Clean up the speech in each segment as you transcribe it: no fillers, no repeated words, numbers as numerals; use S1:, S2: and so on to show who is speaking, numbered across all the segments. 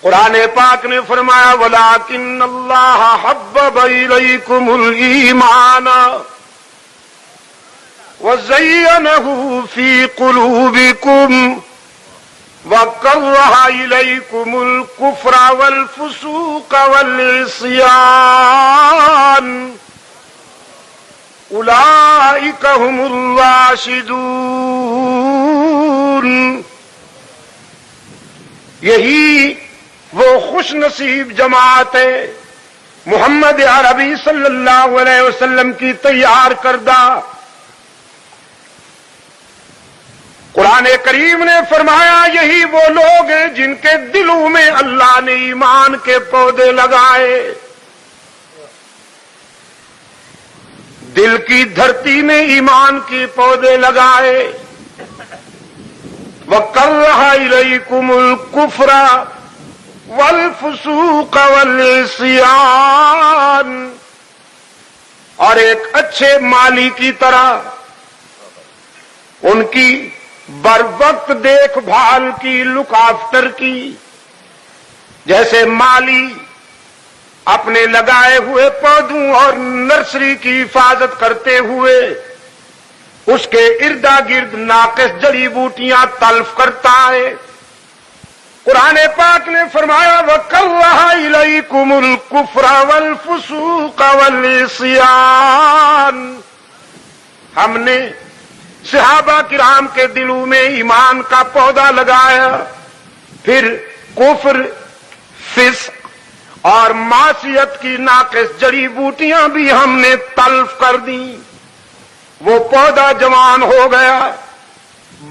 S1: قرآن پاک نے فرمایا وَلَٰكِنَّ اللَّهَ حَبَّبَ إِلَيْكُمُ الْإِيمَانَ وَزَيَّنَهُ فِي قُلُوبِكُمْ وَكَرَّهَ إِلَيْكُمُ الْكُفْرَ وَالْفُسُوقَ وَالْعِصْيَانَ أُولَٰئِكَ هُمُ الرَّاشِدُونَ۔ یہی وہ خوش نصیب جماعت ہے محمد عربی صلی اللہ علیہ وسلم کی تیار کردہ۔ قرآن کریم نے فرمایا یہی وہ لوگ ہیں جن کے دلوں میں اللہ نے ایمان کے پودے لگائے، دل کی دھرتی میں ایمان کے پودے لگائے۔ وَكَرَّهَ إِلَيْكُمُ الْكُفْرَ وَالْفُسُوقَ وَالْعِصْيَانَ، اور ایک اچھے مالی کی طرح ان کی بر وقت دیکھ بھال کی، لک آفٹر کی، جیسے مالی اپنے لگائے ہوئے پودوں اور نرسری کی حفاظت کرتے ہوئے اس کے اردا گرد ناقص جڑی بوٹیاں تلف کرتا ہے، قرآن پاک نے فرمایا وَكَرَّهَ إِلَيْكُمُ الْكُفْرَ وَالْفُسُوقَ وَالْعِصْيَانَ، ہم نے صحابہ کرام کے دلوں میں ایمان کا پودا لگایا، پھر کفر، فسق اور معصیت کی ناقص جڑی بوٹیاں بھی ہم نے تلف کر دیں، وہ پودا جوان ہو گیا،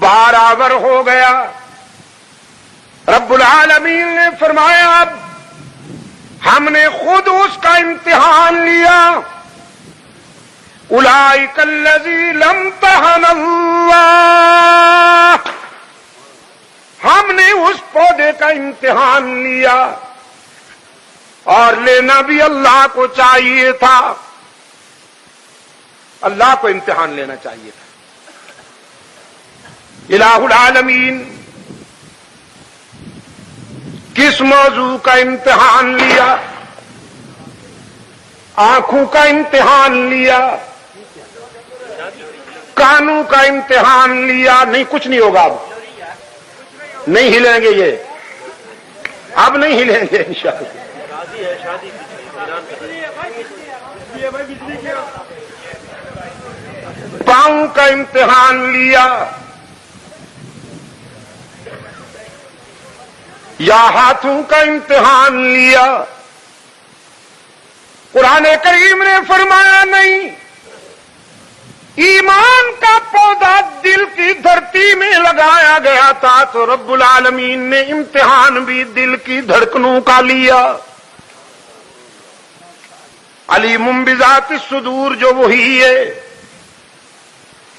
S1: بہار آور ہو گیا۔ رب العالمین نے فرمایا اب ہم نے خود اس کا امتحان لیا، اولئک الذین امتحن اللہ، ہم نے اس پودے کا امتحان لیا، اور لینا بھی اللہ کو چاہیے تھا، اللہ کو امتحان لینا چاہیے تھا۔ الہ العالمین کس موضوع کا امتحان لیا؟ آنکھوں کا امتحان لیا، کانوں کا امتحان لیا، نہیں کچھ نہیں ہوگا، اب نہیں ہلیں گے، یہ اب نہیں ہلیں گے انشاءاللہ۔ پاؤں کا امتحان لیا یا ہاتھوں کا امتحان لیا؟ قرآن کریم نے فرمایا نہیں، ایمان کا پودا دل کی دھرتی میں لگایا گیا تھا تو رب العالمین نے امتحان بھی دل کی دھڑکنوں کا لیا۔ علیم بذات الصدور جو وہی ہے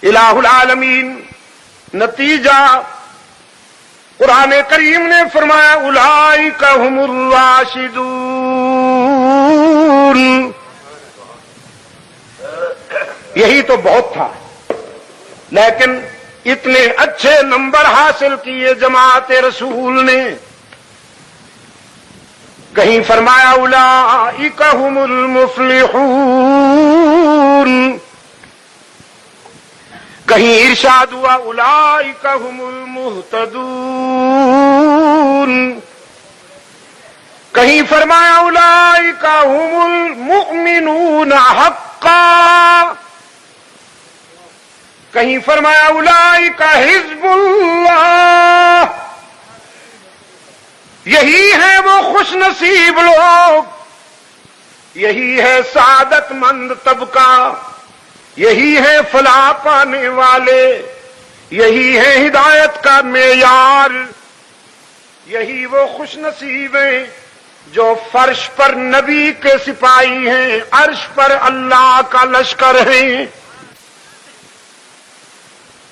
S1: الہ العالمین۔ نتیجہ قرآن کریم نے فرمایا اولئک ھم الراشدون، یہی تو بہت تھا، لیکن اتنے اچھے نمبر حاصل کیے جماعت رسول نے۔ کہیں فرمایا اولئک ھم المفلحون، کہیں ارشاد ہوا اولئک ھم المہتدون، کہیں فرمایا اولئک ھم المؤمنون حقا، کہیں فرمایا اولئک حزب اللہ۔ یہی ہے وہ خوش نصیب لوگ، یہی ہے سعادت مند طبقہ، یہی ہے فلاح پانے والے، یہی ہے ہدایت کا معیار، یہی وہ خوش نصیب ہیں جو فرش پر نبی کے سپاہی ہیں، عرش پر اللہ کا لشکر ہیں۔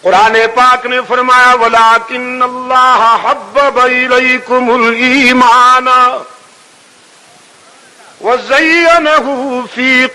S1: قرآن پاک نے فرمایا وَلَٰكِنَّ اللَّهَ حَبَّبَ إِلَيْكُمُ الْإِيمَانَ وَزَيَّنَهُ فِي